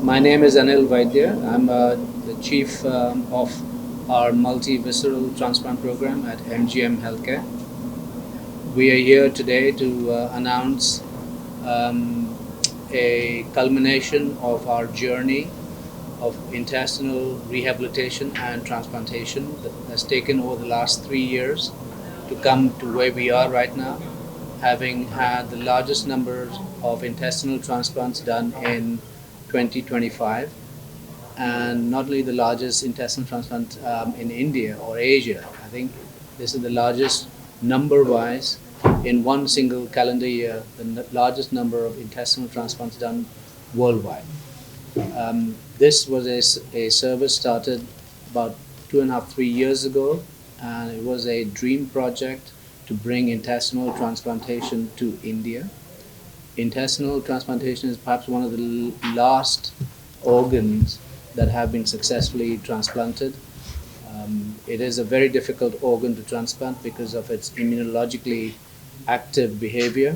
My name is Anil Vaidya. I'm the chief of our multi-visceral transplant program at MGM Healthcare. We are here today to announce um, a culmination of our journey of intestinal rehabilitation and transplantation that has taken over the last 3 years to come to where we are right now, having had the largest number of intestinal transplants done in 2025, and not only the largest intestinal transplant in India or Asia. I think this is the largest number-wise in one single calendar year, the largest number of intestinal transplants done worldwide. This was a service started about 2.5, 3 years ago, and it was a dream project to bring intestinal transplantation to India. Intestinal transplantation is perhaps one of the last organs that have been successfully transplanted. It is a very difficult organ to transplant because of its immunologically active behavior.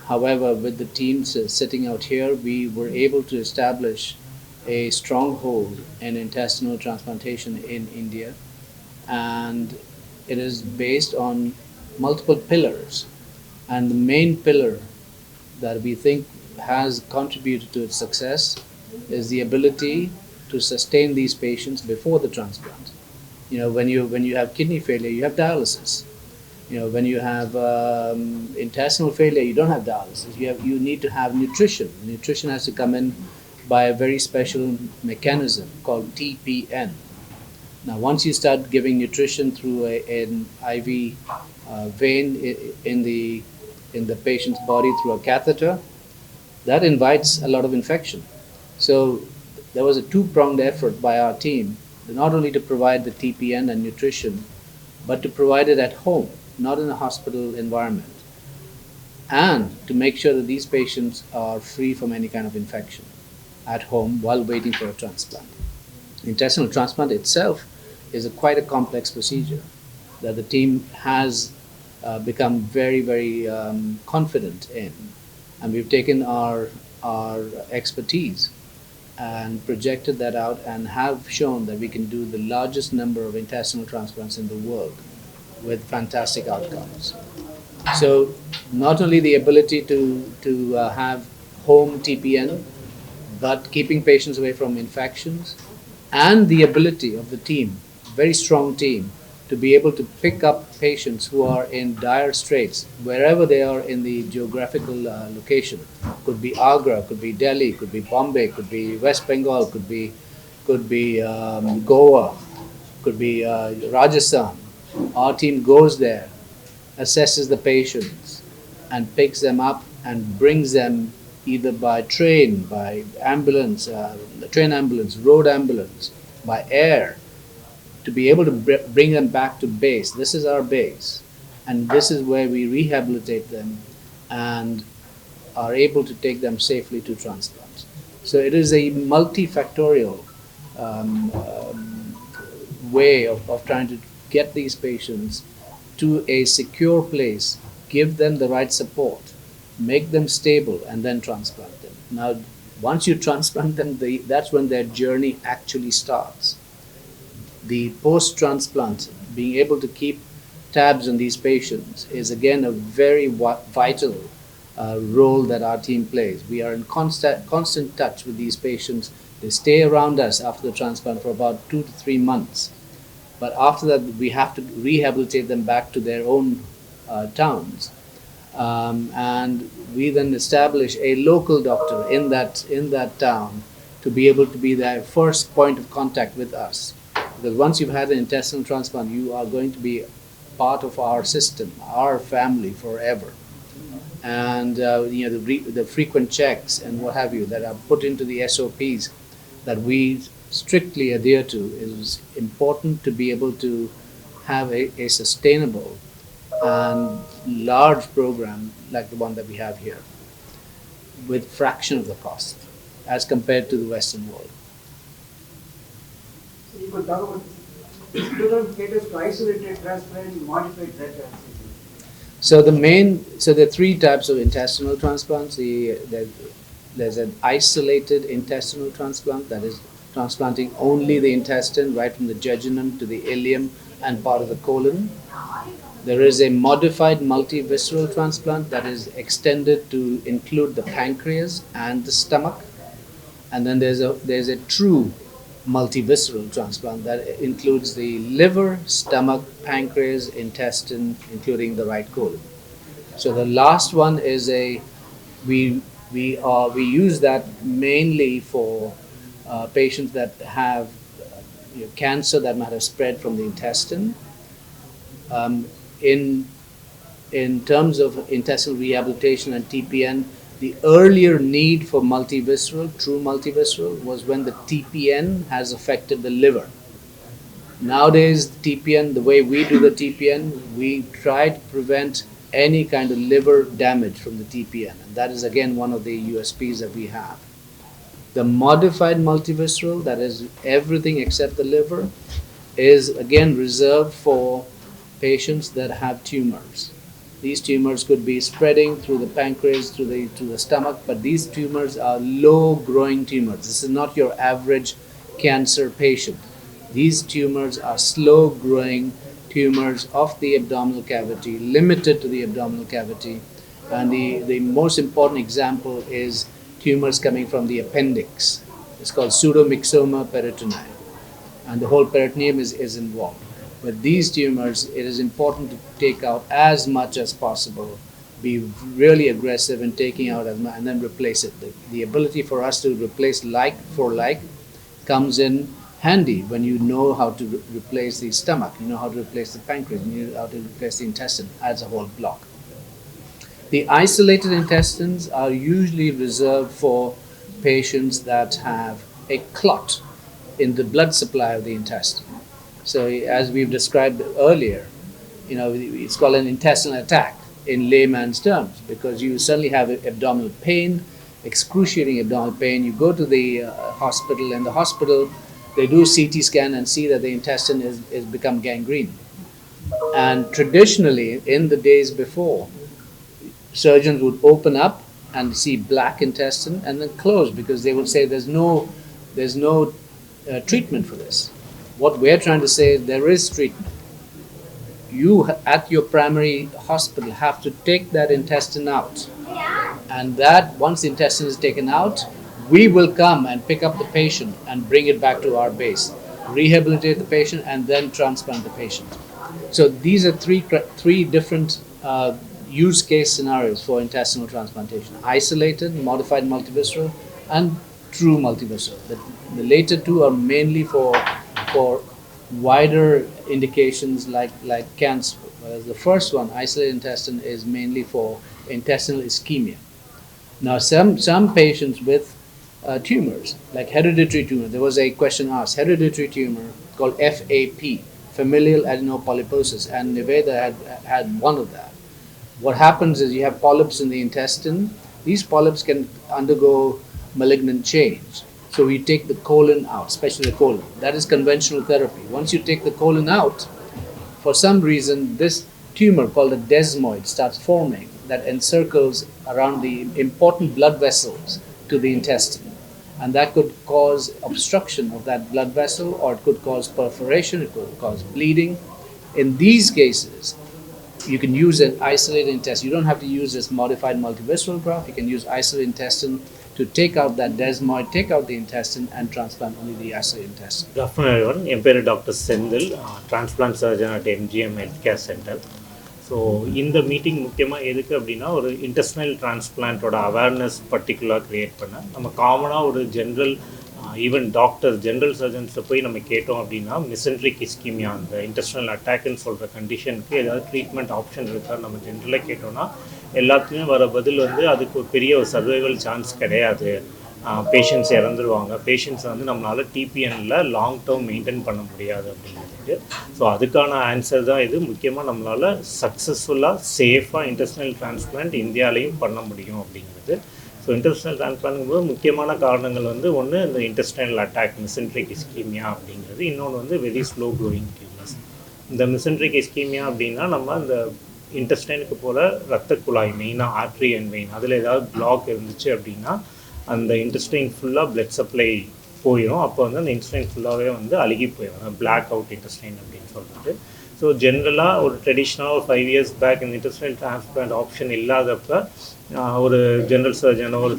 However, with the teams sitting out here, we were able to establish a stronghold in intestinal transplantation in India, and it is based on multiple pillars. And the main pillar that we think has contributed to its success is the ability to sustain these patients before the transplant. When you have kidney failure, you have dialysis. When you have intestinal failure, you don't have dialysis. You need to have nutrition. Nutrition has to come in by a very special mechanism called TPN. Now, once you start giving nutrition through an IV vein in the patient's body through a catheter, that invites a lot of infection. So there was a two-pronged effort by our team, not only to provide the TPN and nutrition, but to provide it at home, not in a hospital environment, and to make sure that these patients are free from any kind of infection at home while waiting for a transplant. Intestinal transplant itself is quite a complex procedure that the team has become very, very confident in. And we've taken our expertise and projected that out and have shown that we can do the largest number of intestinal transplants in the world with fantastic outcomes. So not only the ability to have home TPN, but keeping patients away from infections, and the ability of the team, very strong team, to be able to pick up patients who are in dire straits wherever they are in the geographical location. Could be Agra, could be Delhi, could be Bombay, could be West Bengal, could be Goa, could be Rajasthan. Our team goes there, assesses the patients, and picks them up and brings them either by train, by ambulance, train ambulance, road ambulance, by air, to be able to bring them back to base. This is our base, and this is where we rehabilitate them and are able to take them safely to transplant. So it is a multifactorial way of trying to get these patients to a secure place, give them the right support, make them stable, and then transplant them. Now, once you transplant them, that's when their journey actually starts. The post-transplant, being able to keep tabs on these patients, is again a very vital role that our team plays. We are in constant touch with these patients. They stay around us after the transplant for about 2 to 3 months. But after that, we have to rehabilitate them back to their own towns. And we then establish a local doctor in that town to be able to be their first point of contact with us. Because once you've had an intestinal transplant, you are going to be part of our system, our family forever. And the frequent checks and what have you that are put into the SOPs that we strictly adhere to is important to be able to have a sustainable and large program like the one that we have here with fraction of the cost as compared to the Western world. So you could talk about student caters to isolated transplant, modified transplant. So there are three types of intestinal transplants. The There's an isolated intestinal transplant, that is transplanting only the intestine right from the jejunum to the ileum and part of the colon. There is a modified multivisceral transplant that is extended to include the pancreas and the stomach. And then there's a true multivisceral transplant that includes the liver, stomach, pancreas, intestine, including the right colon. So the last one is we we use that mainly for patients that have cancer that might have spread from the intestine. Um, in in terms of intestinal rehabilitation and TPN, the earlier need for multivisceral, true multivisceral, was when the TPN has affected the liver. Nowadays, TPN, the way we do the TPN, we try to prevent any kind of liver damage from the TPN, and that is again one of the USPs that we have. The modified multivisceral, that is everything except the liver, is again reserved for patients that have tumors. These tumors could be spreading through the pancreas, through the stomach, but these tumors are low growing tumors. This is not your average cancer patient. These tumors are slow growing tumors of the abdominal cavity, limited to the abdominal cavity. And the most important example is tumors coming from the appendix. It's called pseudomyxoma peritonei, and the whole peritoneum is involved. With these tumors, it is important to take out as much as possible, be really aggressive in taking out as much, and then replace it. The ability for us to replace like for like comes in handy when you know how to replace the stomach, you know how to replace the pancreas, you know how to replace the intestine as a whole block. The isolated intestines are usually reserved for patients that have a clot in the blood supply of the intestine. So, as we've described earlier, it's called an intestinal attack in layman's terms, because you suddenly have abdominal pain, excruciating abdominal pain. You go to the hospital, and the hospital, they do a CT scan and see that the intestine is become gangrene. And traditionally, in the days before, surgeons would open up and see black intestine and then close, because they would say there's no treatment for this. What we're trying to say is there is treatment. You at your primary hospital have to take that intestine out, and that once the intestine is taken out, we will come and pick up the patient and bring it back to our base, rehabilitate the patient, and then transplant the patient. So these are three different use case scenarios for intestinal transplantation: isolated, modified multivisceral, and true multivisceral. The later two are mainly for wider indications like cancer, whereas the first one, isolated intestine, is mainly for intestinal ischemia. Now, some patients with tumors, like hereditary tumor, there was a question asked, hereditary tumor called FAP, familial adenopolyposis, and Niveda had one of that. What happens is you have polyps in the intestine. These polyps can undergo malignant change. So we take the colon out, especially the colon. That is conventional therapy. Once you take the colon out, for some reason, this tumor called a desmoid starts forming that encircles around the important blood vessels to the intestine. And that could cause obstruction of that blood vessel, or it could cause perforation, it could cause bleeding. In these cases, you can use an isolated intestine. You don't have to use this modified multivisceral graft. You can use isolated intestine to take out that desmoid, take out the intestine, and transplant only the isolated intestine. Good afternoon, everyone. I am Dr. Sendil, transplant surgeon at MGM Healthcare Center. So, in the meeting, முக்கியமாக எதுக்கு அப்படின்னா ஒரு intestinal டிரான்ஸ்பிளான்ட்டோட awareness பர்டிகுலராக create பண்ண நம்ம காமனாக ஒரு general even doctor general சர்ஜன்ஸை போய் நம்ம கேட்டோம் அப்படின்னா மிசென்ட்ரிக் இஸ்கீமியா அந்த இன்டெஸ்டினல் அட்டாக்னு சொல்கிற கண்டிஷனுக்கு ஏதாவது ட்ரீட்மெண்ட் ஆப்ஷன் இருக்கா நம்ம ஜென்ரலாக கேட்டோம்னா எல்லாத்துலேயுமே வர பதில் வந்து அதுக்கு ஒரு பெரிய ஒரு சர்வைவல் சான்ஸ் கிடையாது, பேஷண்ட்ஸ் இறந்துருவாங்க, பேஷண்ட்ஸ் வந்து நம்மளால் டிபிஎனில் லாங் டேர்ம் மெயின்டைன் பண்ண முடியாது அப்படிங்கிறது. ஸோ அதுக்கான ஆன்சர் தான் இது. முக்கியமாக நம்மளால் சக்ஸஸ்ஃபுல்லாக சேஃபாக இன்டெஸ்டினல் டிரான்ஸ்பிளான்ட் இந்தியாவிலையும் பண்ண முடியும் அப்படிங்கிறது. ஸோ இன்டெஸ்டினல் டிரான்ஸ்பிளான்ட்ங்கும்போது முக்கியமான காரணங்கள் வந்து ஒன்று இந்த இன்டெஸ்டினல் அட்டாக் மிசென்ட்ரிக் இஸ்கீமியா அப்படிங்கிறது, இன்னொன்று வந்து வெரி ஸ்லோ க்ரோயிங் டியூமர்ஸ். இந்த மிசென்ட்ரிக் இஸ்கீமியா அப்படின்னா நம்ம இந்த இன்டெஸ்டைனுக்கு போகிற ரத்த குழாய், மெயினாக ஆர்ட்ரி அண்ட் வெயின், அதில் ஏதாவது பிளாக் இருந்துச்சு அப்படின்னா அந்த இன்டெஸ்டைன் ஃபுல்லாக பிளட் சப்ளை போயிடும். அப்போ வந்து அந்த இன்டெஸ்டைன் ஃபுல்லாகவே வந்து அழுகி போயிடும், பிளாக் அவுட் இன்டெஸ்டைன் அப்படின்னு சொல்லிட்டு. ஸோ ஜென்ரலாக ஒரு ட்ரெடிஷ்னலாக ஒரு 5 years பேக் இந்த இன்டெஸ்டைனல் டிரான்ஸ்பிளான்ட் ஆப்ஷன் இல்லாதப்போ ஒரு ஜென்ரல் சர்ஜனோ ஒரு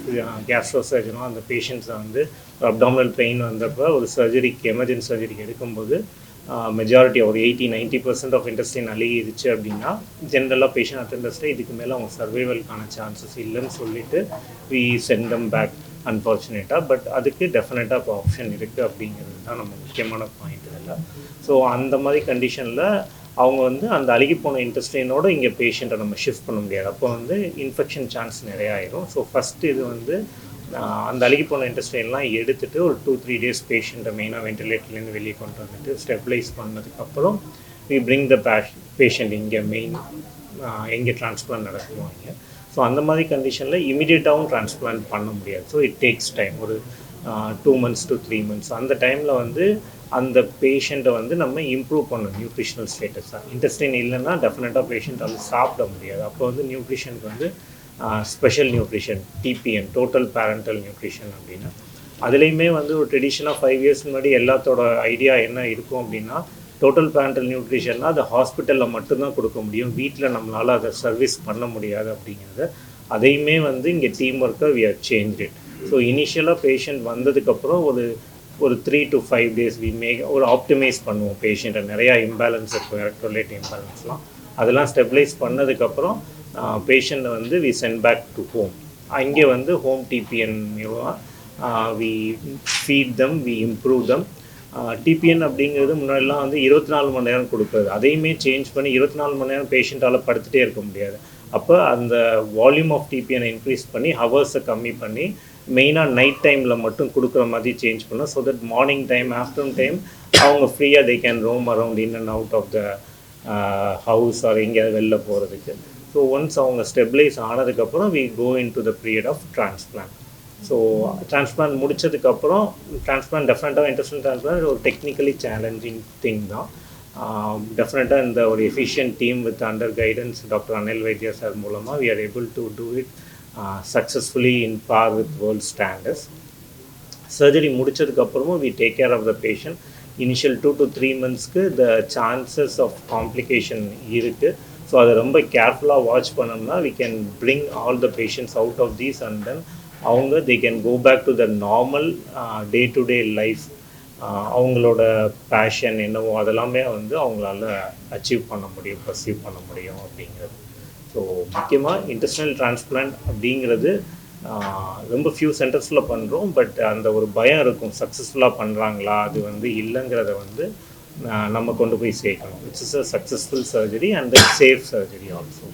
கேஸ்ட்ரோ சர்ஜனோ அந்த பேஷண்ட்ஸை வந்து அப்டாமினல் பெயின் வந்தப்போ ஒரு சர்ஜரிக்கு எமர்ஜென்சி சர்ஜரிக்கு எடுக்கும்போது மெஜாரிட்டி ஒரு 80-90% ஆஃப் இன்டெஸ்டைன் அழுகிடுச்சு அப்படின்னா ஜென்ரலாக பேஷண்ட் அட்டெண்டர்ஸ்ட்டு இதுக்கு மேலே அவங்க சர்வைவல்கான சான்சஸ் இல்லைன்னு சொல்லிட்டு வி சென்ட் தம் பேக் அன்ஃபார்ச்சுனேட்டாக. பட் அதுக்கு டெஃபினட்டாக இப்போ ஆப்ஷன் இருக்குது அப்படிங்கிறது தான் நம்ம முக்கியமான பாயிண்ட் இதில். ஸோ அந்த மாதிரி கண்டிஷனில் அவங்க வந்து அந்த அழுகி போன இன்டெஸ்டைனோட இங்கே பேஷண்ட்டை நம்ம ஷிஃப்ட் பண்ண முடியாது. அப்போ வந்து இன்ஃபெக்ஷன் சான்ஸ் நிறையா ஆயிடும். ஸோ ஃபஸ்ட்டு இது வந்து அந்த அழுகி போன இன்டெஸ்டைன்லாம் எடுத்துகிட்டு ஒரு 2-3 days பேஷண்ட்டை மெயினாக வென்டிலேட்டர்லேருந்து வெளியே கொண்டு வந்துட்டு ஸ்டெபிலைஸ் பண்ணதுக்கப்புறம் வி பிரிங் த பேஷண்ட் இங்கே மெயின் எங்கே டிரான்ஸ்பிளான்ட் நடக்குவாங்க. ஸோ அந்த மாதிரி கண்டிஷனில் இமீடியட்டாகவும் டிரான்ஸ்பிளான்ட் பண்ண முடியாது. ஸோ இட் டேக்ஸ் டைம், ஒரு 2 months to 3 months. அந்த டைமில் வந்து அந்த பேஷண்ட்டை வந்து நம்ம இம்ப்ரூவ் பண்ணணும் நியூட்ரிஷனல் ஸ்டேட்டஸாக. இன்டெஸ்டைன் இல்லைன்னா டெஃபினட்டாக பேஷண்ட் வந்து சாப்பிட முடியாது. அப்போ வந்து நியூட்ரிஷனுக்கு வந்து special nutrition TPN total parenteral nutrition அப்படின்னா அதுலேயுமே வந்து ஒரு ட்ரெடிஷனாக 5 years முன்னாடி எல்லாத்தோட ஐடியா என்ன இருக்கும் அப்படின்னா டோட்டல் பேரண்டல் நியூட்ரிஷன்னா அது ஹாஸ்பிட்டலில் மட்டும்தான் கொடுக்க முடியும், வீட்டில் நம்மளால் அதை சர்வீஸ் பண்ண முடியாது அப்படிங்கிறத அதையுமே வந்து இங்கே டீம் ஒர்க்காக we are change it. So இனிஷியலாக பேஷண்ட் வந்ததுக்கப்புறம் ஒரு 3 to 5 days வி ஒரு ஆப்டிமைஸ் பண்ணுவோம் பேஷண்ட்டை. நிறையா இம்பேலன்ஸ் இருக்கும், எலக்ட்ரோலைட் இம்பேலன்ஸ்லாம், அதெல்லாம் ஸ்டெபிலைஸ் பண்ணதுக்கப்புறம் பேஷண்ட்டை வந்து we sent back to home. அங்கே வந்து home TPN we feed them, we improve them. TPN அப்படிங்கிறது முன்னாடிலாம் வந்து 24 மணி நேரம் கொடுக்குறது, அதையுமே சேஞ்ச் பண்ணி 24 மணி நேரம் பேஷண்ட்டால் படுத்துகிட்டே இருக்க முடியாது. அப்போ அந்த வால்யூம் ஆஃப் டிபிஎனை இன்க்ரீஸ் பண்ணி ஹவர்ஸை கம்மி பண்ணி மெயினாக நைட் டைமில் மட்டும் கொடுக்குற மாதிரி சேஞ்ச் பண்ணோம். So that morning time afternoon time அவங்க ஃப்ரீயாக they can roam around in and out of the house or எங்கேயாவது வெளில போகிறதுக்கு. ஸோ ஒன்ஸ் அவங்க ஸ்டெபிலைஸ் ஆனதுக்கப்புறம் we go in to the period of transplant. So transplant முடிச்சதுக்கப்புறம் transplant டெஃபினட்டாக intestinal transplant ஒரு டெக்னிக்கலி சேலஞ்சிங் திங் தான். டெஃபினட்டாக இந்த ஒரு efficient team with under guidance doctor Anil Vaidya sir மூலமாக we are able to do it successfully in par with world standards. Surgery முடிச்சதுக்கப்புறமும் we take care of the patient. Initial 2 to 3 monthsக்கு the chances of complication இருக்குது. So அதை ரொம்ப கேர்ஃபுல்லாக watch பண்ணோம்னா we can bring all the patients out of these and then அவங்க they can go back to the normal day to day life. அவங்களோட passion என்னவோ அதெல்லாமே வந்து அவங்களால அச்சீவ் பண்ண முடியும், பர்சீவ் பண்ண முடியும் அப்படிங்கிறது. ஸோ முக்கியமாக இன்டெஸ்டைனல் டிரான்ஸ்பிளான்ட் அப்படிங்கிறது ரொம்ப ஃபியூ சென்டர்ஸில் பண்ணுறோம். பட் அந்த ஒரு பயம் இருக்கும், சக்ஸஸ்ஃபுல்லாக பண்ணுறாங்களா அது வந்து இல்லைங்கிறத வந்து நம்ம கொண்டு போய் சேர்க்கணும். It's is a successful surgery and safe surgery also.